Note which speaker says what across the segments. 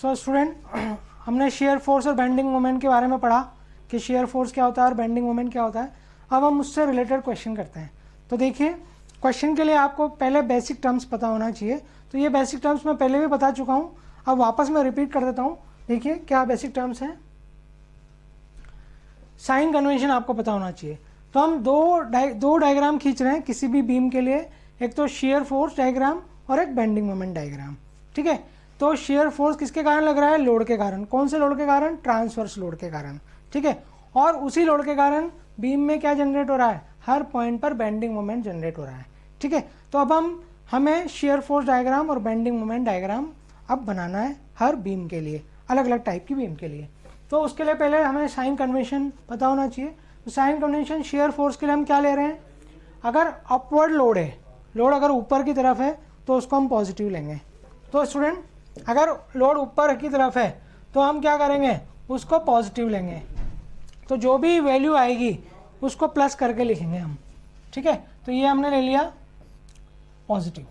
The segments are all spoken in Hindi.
Speaker 1: सो स्टूडेंट, हमने शेयर फोर्स और बेंडिंग मोमेंट के बारे में पढ़ा कि शेयर फोर्स क्या होता है और बेंडिंग मोमेंट क्या होता है। अब हम उससे रिलेटेड क्वेश्चन करते हैं। तो देखिए, क्वेश्चन के लिए आपको पहले बेसिक टर्म्स पता होना चाहिए। तो ये बेसिक टर्म्स मैं पहले भी बता चुका हूँ, अब वापस मैं रिपीट कर देता हूँ। देखिए क्या बेसिक टर्म्स हैं। साइन कन्वेंशन आपको पता होना चाहिए। तो हम दो डायग्राम खींच रहे हैं किसी भी बीम के लिए, एक तो शेयर फोर्स डायग्राम और एक बेंडिंग मोमेंट डायग्राम। ठीक है, तो शेयर फोर्स किसके कारण लग रहा है? लोड के कारण। कौन से लोड के कारण? ट्रांसवर्स लोड के कारण। ठीक है, और उसी लोड के कारण बीम में क्या जनरेट हो रहा है? हर पॉइंट पर बेंडिंग मोमेंट जनरेट हो रहा है। ठीक है, तो अब हमें शेयर फोर्स डायग्राम और बेंडिंग मोमेंट डायग्राम अब बनाना है हर बीम के लिए, अलग अलग टाइप की बीम के लिए। तो उसके लिए पहले हमें साइन कन्वेंशन पता होना चाहिए। तो साइन कन्वेंशन शेयर फोर्स के लिए हम क्या ले रहे हैं? अगर अपवर्ड लोड है, लोड अगर ऊपर की तरफ है तो उसको हम पॉजिटिव लेंगे। तो स्टूडेंट, अगर लोड ऊपर की तरफ है तो हम क्या करेंगे? उसको पॉजिटिव लेंगे। तो जो भी वैल्यू आएगी उसको प्लस करके लिखेंगे हम। ठीक है, तो ये हमने ले लिया पॉजिटिव।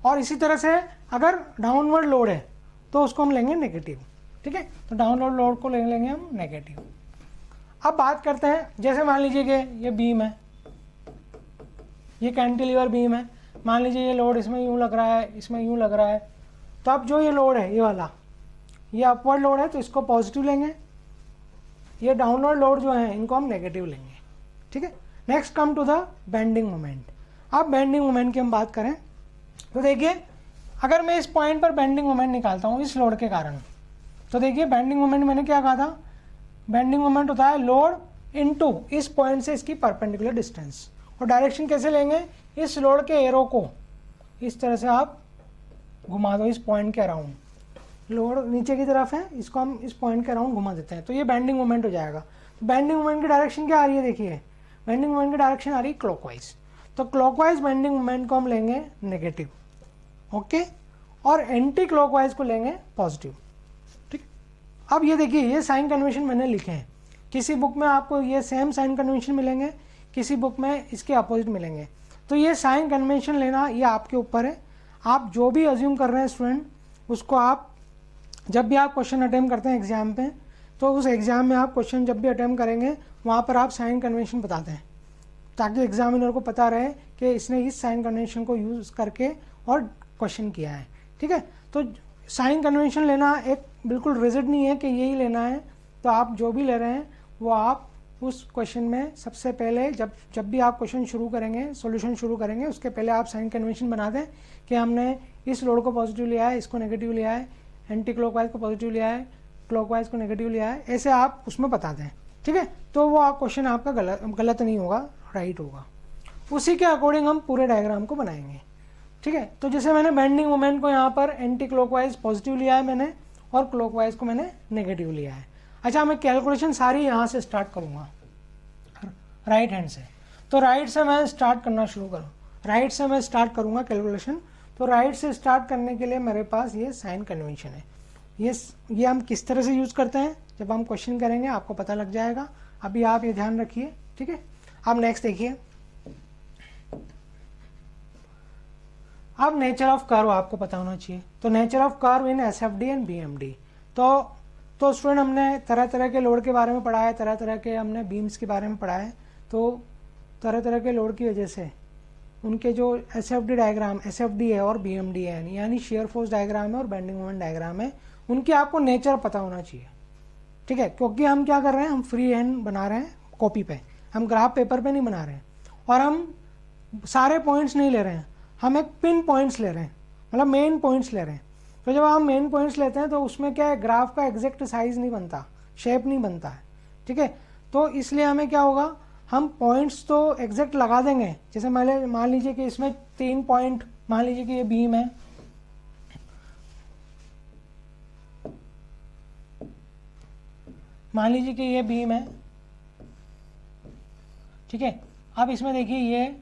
Speaker 1: और इसी तरह से अगर डाउनवर्ड लोड है तो उसको हम लेंगे नेगेटिव। ठीक है, तो डाउनवर्ड लोड को ले लेंगे हम नेगेटिव। अब बात करते हैं, जैसे मान लीजिए कि ये बीम है, ये कैंटिलीवर बीम है। मान लीजिए ये लोड इसमें यूँ लग रहा है, इसमें यूँ लग रहा है। तो अब जो ये लोड है, ये वाला, ये अपवर्ड लोड है तो इसको पॉजिटिव लेंगे। ये डाउनवर्ड लोड जो है इनको हम नेगेटिव लेंगे। ठीक है, next come to the bending moment. अब बेंडिंग मोमेंट की हम बात करें तो देखिए, अगर मैं इस पॉइंट पर बेंडिंग मोमेंट निकालता हूँ इस लोड के कारण, तो देखिए बेंडिंग मोमेंट मैंने क्या कहा था? बेंडिंग मोमेंट होता है लोड इनटू इस पॉइंट से इसकी परपेंडिकुलर डिस्टेंस। और डायरेक्शन कैसे लेंगे? इस लोड के एरो को इस तरह से आप घुमा दो इस पॉइंट के अराउंड। लोड नीचे की तरफ है, इसको हम इस पॉइंट के अराउंड घुमा देते हैं, तो ये बेंडिंग मोमेंट हो जाएगा। तो बेंडिंग मोमेंट की डायरेक्शन क्या आ रही है? देखिए, बेंडिंग मोमेंट की डायरेक्शन आ रही है क्लॉकवाइज। तो क्लॉकवाइज बेंडिंग मोमेंट को हम लेंगे नेगेटिव, ओके, और एंटी क्लॉकवाइज को लेंगे पॉजिटिव। ठीक, अब ये देखिए, ये साइन कन्वेंशन मैंने लिखे हैं। किसी बुक में आपको ये सेम साइन कन्वेंशन मिलेंगे, किसी बुक में इसके अपोजिट मिलेंगे। तो ये साइन कन्वेंशन लेना ये आपके ऊपर है। आप जो भी अज्यूम कर रहे हैं स्टूडेंट, उसको आप जब भी आप क्वेश्चन अटेम्प्ट करते हैं एग्जाम पे, तो उस एग्जाम में आप क्वेश्चन जब भी अटेम्प्ट करेंगे वहाँ पर आप साइन कन्वेंशन बताते हैं, ताकि एग्जामिनर को पता रहे कि इसने इस साइन कन्वेंशन को यूज़ करके और क्वेश्चन किया है। ठीक है, तो साइन कन्वेंशन लेना एक बिल्कुल रिजिड नहीं है कि यही लेना है। तो आप जो भी ले रहे हैं वो आप उस क्वेश्चन में सबसे पहले जब भी आप क्वेश्चन शुरू करेंगे, सॉल्यूशन शुरू करेंगे, उसके पहले आप साइन कन्वेंशन बना दें कि हमने इस लोड को पॉजिटिव लिया है, इसको नेगेटिव लिया है, एंटी क्लॉकवाइज को पॉजिटिव लिया है, क्लॉकवाइज को नेगेटिव लिया है, ऐसे आप उसमें बता दें। ठीक है, तो वो क्वेश्चन आपका गलत नहीं होगा, राइट होगा। उसी के अकॉर्डिंग हम पूरे डायग्राम को बनाएंगे। ठीक है, तो जैसे मैंने बेंडिंग मोमेंट को यहाँ पर एंटी क्लॉकवाइज पॉजिटिव लिया है मैंने, और क्लॉकवाइज को मैंने नेगेटिव लिया है। अच्छा, मैं कैलकुलेशन सारी यहाँ से स्टार्ट करूँगा, राइट हैंड से। तो राइट से मैं स्टार्ट करना शुरू करूँ, राइट से मैं स्टार्ट करूँगा कैलकुलेशन। तो राइट से स्टार्ट करने के लिए मेरे पास ये साइन कन्वेंशन है। ये हम किस तरह से यूज़ करते हैं जब हम क्वेश्चन करेंगे आपको पता लग जाएगा। अभी आप ये ध्यान रखिए। ठीक है, अब नेक्स्ट देखिए, अब नेचर ऑफ कर्व आपको पता होना चाहिए। तो nature of curve in SFD and BMD. तो स्टूडेंट, हमने तरह तरह के लोड के बारे में पढ़ा है, तरह तरह के हमने बीम्स के बारे में पढ़ा है। तो तरह तरह के लोड की वजह से उनके जो एसएफडी डायग्राम, एसएफडी है और बीएमडी है, यानी शेयर फोर्स डायग्राम है और बेंडिंग मोमेंट डायग्राम है, उनकी आपको नेचर पता होना चाहिए। ठीक है, क्योंकि हम क्या कर रहे हैं, हम फ्री हैंड बना रहे हैं कॉपी पे, हम ग्राफ पेपर पे नहीं बना रहे हैं, और हम सारे पॉइंट्स नहीं ले रहे हैं, हम एक पिन पॉइंट्स ले रहे हैं, मतलब मेन पॉइंट्स ले रहे हैं। तो जब हम मेन पॉइंट्स लेते हैं तो उसमें क्या है, ग्राफ का एग्जैक्ट साइज नहीं बनता, शेप नहीं बनता है। ठीक है, तो इसलिए हमें क्या होगा, हम पॉइंट्स तो एग्जैक्ट लगा देंगे। जैसे मान लीजिए कि इसमें 3 पॉइंट, मान लीजिए कि ये बीम है, मान लीजिए कि ये बीम है। ठीक है, अब इसमें देखिए, ये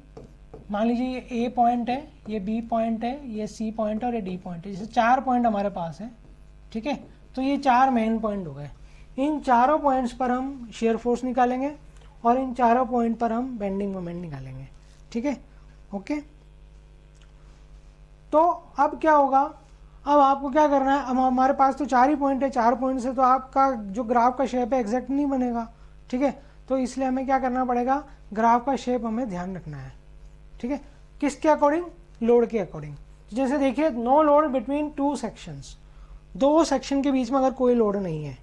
Speaker 1: मान लीजिए ये ए पॉइंट है, ये बी पॉइंट है, ये सी पॉइंट है और ये डी पॉइंट है। जैसे 4 पॉइंट हमारे पास है। ठीक है, तो ये 4 मेन पॉइंट हो गए। इन चारों पॉइंट्स पर हम शेयर फोर्स निकालेंगे और इन चारों पॉइंट पर हम बेंडिंग मोमेंट निकालेंगे। ठीक है, ओके। तो अब क्या होगा, अब आपको क्या करना है, अब हमारे पास तो 4 ही पॉइंट है, 4 पॉइंट से तो आपका जो ग्राफ का शेप है एग्जैक्ट नहीं बनेगा, ठीक है। तो इसलिए हमें क्या करना पड़ेगा, ग्राफ का शेप हमें ध्यान रखना है, ठीक है। किसके अकॉर्डिंग, लोड के अकॉर्डिंग। जैसे देखिए, no load between 2 sections, 2 section के बीच में अगर कोई लोड नहीं है,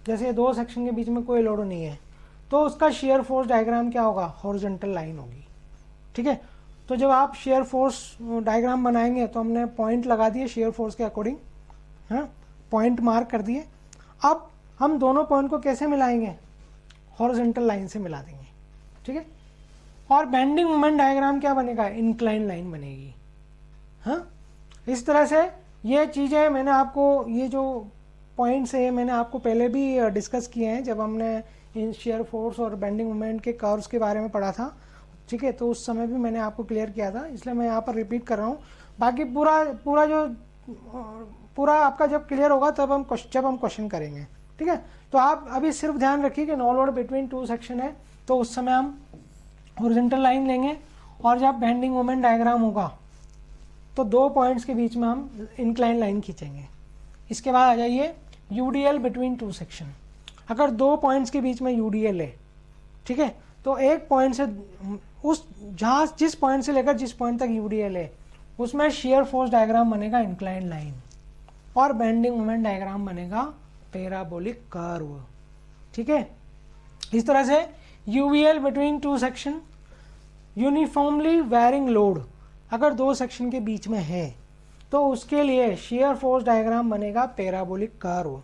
Speaker 1: जैसे 2 सेक्शन के बीच में कोई लोड नहीं है, तो उसका शेयर फोर्स डायग्राम क्या होगा, हॉरिजॉन्टल लाइन होगी, ठीक है। तो जब आप शेयर फोर्स डायग्राम बनाएंगे तो हमने पॉइंट लगा दिए शेयर फोर्स के अकॉर्डिंग, हाँ, पॉइंट मार्क कर दिए। अब हम दोनों पॉइंट को कैसे मिलाएंगे, हॉरिजॉन्टल लाइन से मिला देंगे, ठीक है। और बेंडिंग मोमेंट डायग्राम क्या बनेगा, इंक्लाइन लाइन बनेगी, हाँ। इस तरह से ये चीज़ें मैंने आपको, ये जो पॉइंट्स है मैंने आपको पहले भी डिस्कस किए हैं जब हमने इन शेयर फोर्स और बेंडिंग मोमेंट के कर्व्स के बारे में पढ़ा था, ठीक है। तो उस समय भी मैंने आपको क्लियर किया था, इसलिए मैं यहाँ पर रिपीट कर रहा हूँ। बाकी पूरा आपका जब क्लियर होगा तब हम क्वेश्चन करेंगे, ठीक है। तो आप अभी सिर्फ ध्यान रखिए कि नो लोड बिटवीन 2 सेक्शन है, तो उस समय हम हॉरिजॉन्टल लाइन लेंगे, और जब बेंडिंग मोमेंट डायग्राम होगा तो 2 पॉइंट्स के बीच में हम इंक्लाइन लाइन खींचेंगे। इसके बाद आ जाइए यूडीएल बिटवीन 2 सेक्शन। अगर 2 पॉइंट्स के बीच में यूडीएल है, ठीक है, तो एक पॉइंट से जिस पॉइंट से लेकर जिस पॉइंट तक यूडीएल है उसमें शेयर फोर्स डायग्राम बनेगा इंक्लाइन लाइन, और बेंडिंग मोमेंट डायग्राम बनेगा पैराबोलिक कर्व, ठीक है। इस तरह से UVL between 2 section, uniformly varying load अगर 2 सेक्शन के बीच में है तो उसके लिए शेयर फोर्स डायग्राम बनेगा पैराबोलिक कर्व।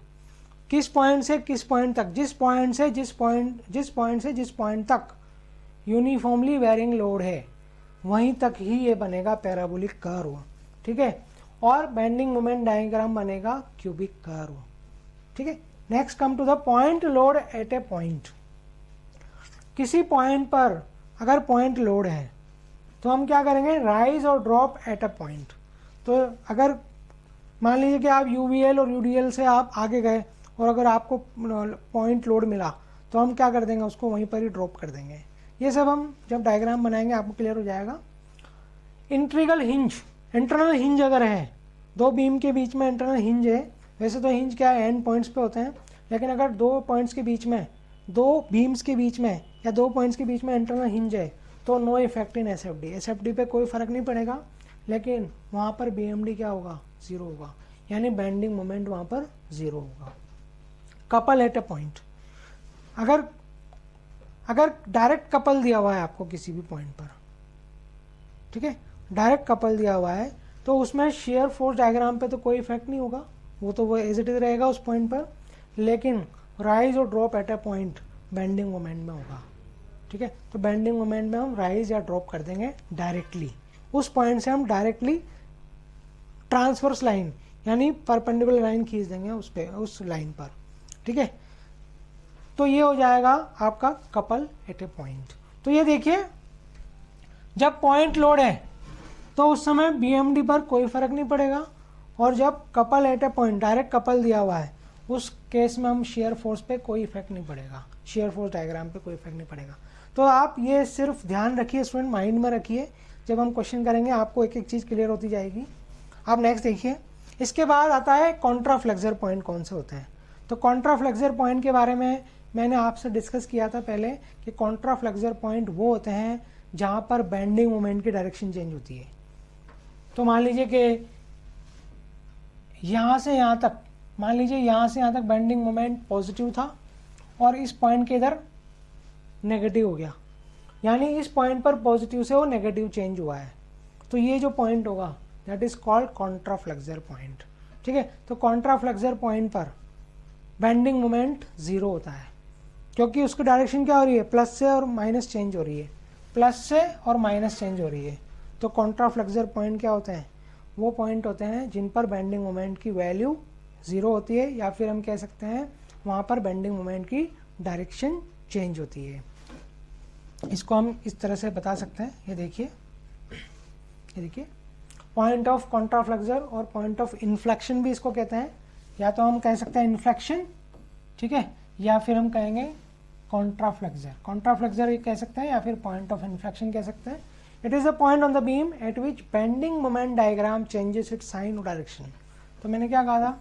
Speaker 1: किस पॉइंट से किस पॉइंट तक, जिस पॉइंट से जिस पॉइंट तक यूनिफॉर्मली वेरिंग लोड है वहीं तक ही ये बनेगा पैराबोलिक कर्व, ठीक है। और बेंडिंग मोमेंट डायग्राम बनेगा क्यूबिक कर्व, ठीक है। Next come to the point load at a point. किसी पॉइंट पर अगर पॉइंट लोड है तो हम क्या करेंगे, राइज और ड्रॉप एट अ पॉइंट। तो अगर मान लीजिए कि आप यूवीएल और यूडीएल से आप आगे गए और अगर आपको पॉइंट लोड मिला तो हम क्या कर देंगे, उसको वहीं पर ही ड्रॉप कर देंगे। ये सब हम जब डायग्राम बनाएंगे आपको क्लियर हो जाएगा। इंट्रीगल हिंज, इंटरनल हिंज अगर है, 2 बीम के बीच में इंटरनल हिंज है, वैसे तो हिंज क्या है, एंड पॉइंट्स पे होते हैं, लेकिन अगर 2 पॉइंट्स के बीच में, 2 बीम्स के बीच में या 2 पॉइंट्स के बीच में इंटरनल हिंज है तो नो इफेक्ट इन एसएफडी पे कोई फर्क नहीं पड़ेगा, लेकिन वहाँ पर बीएमडी क्या होगा, 0 होगा, यानी बेंडिंग मोमेंट वहाँ पर 0 होगा। कपल एट अ पॉइंट, अगर डायरेक्ट कपल दिया हुआ है आपको किसी भी पॉइंट पर, ठीक है, डायरेक्ट कपल दिया हुआ है तो उसमें शेयर फोर्स डायग्राम पे तो कोई इफेक्ट नहीं होगा, वो एज इट इज रहेगा उस पॉइंट पर, लेकिन राइज और drop at a point bending moment में होगा, ठीक है। तो बेंडिंग मोमेंट में हम राइज या ड्रॉप कर देंगे डायरेक्टली, उस पॉइंट से हम डायरेक्टली ट्रांसवर्स लाइन यानी परपेंडिकुलर लाइन खींच देंगे उस लाइन पर, ठीक है। तो ये हो जाएगा आपका कपल एट ए पॉइंट। तो ये देखिए, जब पॉइंट लोड है तो उस समय बीएमडी पर कोई फर्क नहीं पड़ेगा, और जब couple eight a point direct couple दिया हुआ है उस केस में हम शेयर फोर्स पे कोई इफेक्ट नहीं पड़ेगा, शेयर फोर्स डायग्राम पे कोई इफेक्ट नहीं पड़ेगा। तो आप ये सिर्फ ध्यान रखिए, स्टूडेंट माइंड में रखिए, जब हम क्वेश्चन करेंगे आपको एक एक चीज़ क्लियर होती जाएगी। आप नेक्स्ट देखिए, इसके बाद आता है कॉन्ट्रा फ्लेक्सर पॉइंट कौन से होते हैं। तो कॉन्ट्रा फ्लेक्सर पॉइंट के बारे में मैंने आपसे डिस्कस किया था पहले कि कॉन्ट्रा फ्लेक्सर पॉइंट वो होते हैं जहाँ पर बेंडिंग मोमेंट की डायरेक्शन चेंज होती है। तो मान लीजिए कि यहाँ से यहाँ तक, मान लीजिए यहाँ से यहाँ तक बेंडिंग मोमेंट पॉजिटिव था और इस पॉइंट के इधर नेगेटिव हो गया, यानी इस पॉइंट पर पॉजिटिव से वो नेगेटिव चेंज हुआ है, तो ये जो पॉइंट होगा that is called Contra flexor point, ठीक है। तो कॉन्ट्रा फ्लेक्सर पॉइंट पर बेंडिंग मोमेंट 0 होता है, क्योंकि उसकी डायरेक्शन क्या हो रही है, प्लस से और माइनस चेंज हो रही है, प्लस से और माइनस चेंज हो रही है। तो कॉन्ट्रा फ्लेक्सर पॉइंट क्या होते हैं, वो पॉइंट होते हैं जिन पर बेंडिंग मोमेंट की वैल्यू 0 होती है, या फिर हम कह सकते हैं वहाँ पर बेंडिंग मोमेंट की डायरेक्शन चेंज होती है। इसको हम इस तरह से बता सकते हैं, ये देखिए पॉइंट ऑफ कॉन्ट्रा फ्लेक्सर और पॉइंट ऑफ इन्फ्लेक्शन भी इसको कहते हैं, या तो हम कह सकते हैं इन्फ्लेक्शन, ठीक है, या फिर हम कहेंगे कॉन्ट्रा फ्लेक्सर ये कह सकते हैं, या फिर पॉइंट ऑफ इन्फ्लेक्शन कह सकते हैं। It is a point on the beam at which bending moment diagram changes its sign और डायरेक्शन। तो मैंने क्या कहा था,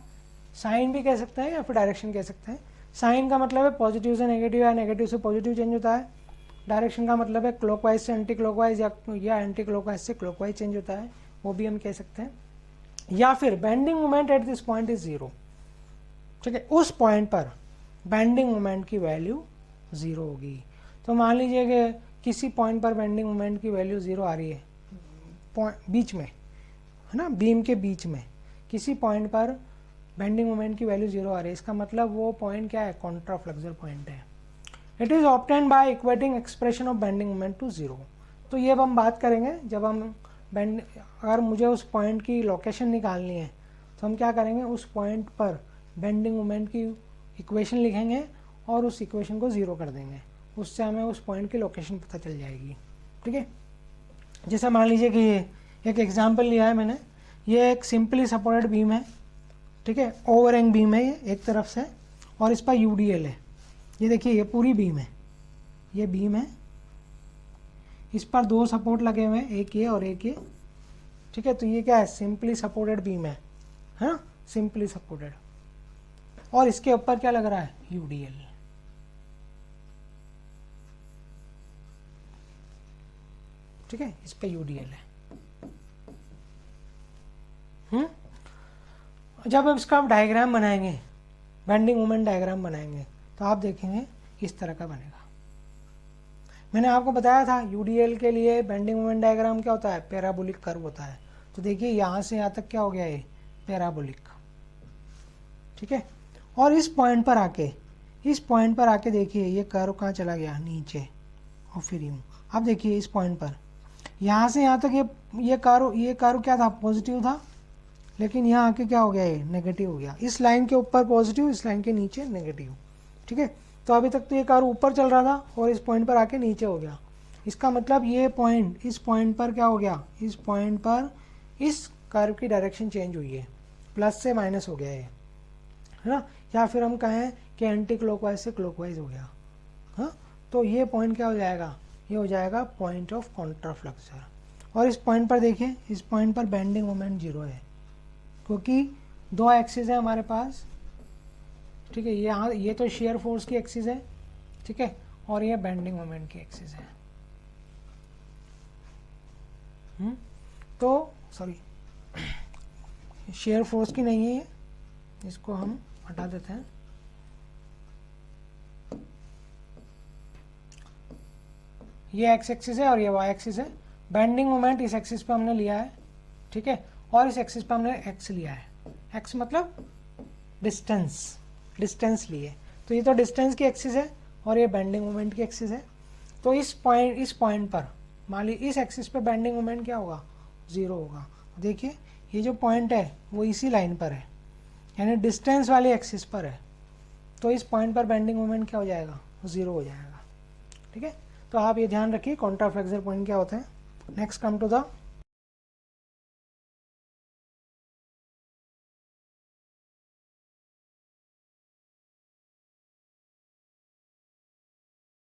Speaker 1: साइन भी कह सकते हैं या फिर डायरेक्शन कह सकते हैं। साइन का मतलब है पॉजिटिव से नेगेटिव या नेगेटिव से पॉजिटिव चेंज होता है। डायरेक्शन का मतलब है क्लॉकवाइज से एंटी क्लॉकवाइज या एंटी क्लॉकवाइज से क्लॉकवाइज चेंज होता है, वो भी हम कह सकते हैं। या फिर bending moment at this point is 0, ठीक है, उस पॉइंट पर बेंडिंग मोमेंट की वैल्यू 0 होगी। तो मान लीजिए कि किसी पॉइंट पर बेंडिंग मोमेंट की वैल्यू 0 आ रही है, बीच में है ना, बीम के बीच में किसी पॉइंट पर बेंडिंग मोमेंट की वैल्यू 0 आ रही है, इसका मतलब वो पॉइंट क्या है, कॉन्ट्राफ्लेक्सर पॉइंट है। It is obtained by equating expression of bending moment to 0। तो ये अब हम बात करेंगे जब हम अगर मुझे उस पॉइंट की लोकेशन निकालनी है तो हम क्या करेंगे, उस पॉइंट पर बेंडिंग मोमेंट की इक्वेशन लिखेंगे और उस इक्वेशन को 0 कर देंगे, उससे हमें उस पॉइंट की लोकेशन पता चल जाएगी। ठीक है, जैसे मान लीजिए कि ये एक एग्जांपल लिया है मैंने, ये एक सिंपली सपोर्टेड बीम है, ठीक है, ओवरहैंग बीम है ये एक तरफ से, और इस पर यूडीएल है। ये देखिए ये पूरी बीम है, ये बीम है, इस पर 2 सपोर्ट लगे हुए हैं, एक ये और एक ये, ठीक है। तो ये क्या है, सिंपली सपोर्टेड बीम है ना, सिंपली सपोर्टेड, और इसके ऊपर क्या लग रहा है, यूडीएल। ठीक है, इस पे यूडीएल है। जब अब इसका आप डायग्राम बनाएंगे, बेंडिंग मोमेंट डायग्राम बनाएंगे, तो आप देखेंगे इस तरह का बनेगा। मैंने आपको बताया था यूडीएल के लिए बेंडिंग मोमेंट डायग्राम क्या होता है, पैराबोलिक कर्व होता है। तो देखिए यहाँ से यहाँ तक क्या हो गया, ये पैराबोलिक, ठीक है। और इस पॉइंट पर आके देखिए ये कर्व कहाँ चला गया, नीचे, और फिर यूँ। अब देखिए इस पॉइंट पर यहाँ से यहाँ तक ये कर्व क्या था, पॉजिटिव था, लेकिन यहाँ आके क्या हो गया, ये नेगेटिव हो गया। इस लाइन के ऊपर पॉजिटिव, इस लाइन के नीचे नेगेटिव, ठीक है। तो अभी तक तो ये कर्व ऊपर चल रहा था और इस पॉइंट पर आके नीचे हो गया। इसका मतलब ये पॉइंट, इस पॉइंट पर क्या हो गया, इस पॉइंट पर इस कर्व की डायरेक्शन चेंज हुई है, प्लस से माइनस हो गया है ना, या फिर हम कहें कि एंटी क्लॉकवाइज से क्लॉकवाइज हो गया। हाँ, तो ये पॉइंट क्या हो जाएगा, ये हो जाएगा पॉइंट ऑफ कॉन्ट्राफ्लेक्सर। और इस पॉइंट पर देखिए, इस पॉइंट पर बेंडिंग मोमेंट 0 है, क्योंकि 2 एक्सिस है हमारे पास, ठीक है। यहाँ ये तो शेयर फोर्स की एक्सिस है, ठीक है, और ये बेंडिंग मोमेंट की एक्सिस है। तो सॉरी, शेयर फोर्स की नहीं है ये, इसको हम हटा देते हैं। ये एक्स एक्सिस है और ये वाई एक्सिस है। बेंडिंग मोमेंट इस एक्सिस पे हमने लिया है, ठीक है, और इस एक्सिस पे हमने एक्स लिया है। एक्स मतलब डिस्टेंस लिए, तो ये तो डिस्टेंस की एक्सिस है और ये बेंडिंग मोमेंट की एक्सिस है। तो इस पॉइंट पर मान ली इस एक्सिस पे बेंडिंग मोमेंट क्या होगा, 0 होगा। देखिए ये जो पॉइंट है वो इसी लाइन पर है, यानी डिस्टेंस वाली एक्सिस पर है। तो इस पॉइंट पर बेंडिंग मोमेंट क्या हो जाएगा, 0 हो जाएगा, ठीक है। तो आप ये ध्यान रखिए कॉन्ट्राफ्लेक्सर पॉइंट क्या होता है। Next come to the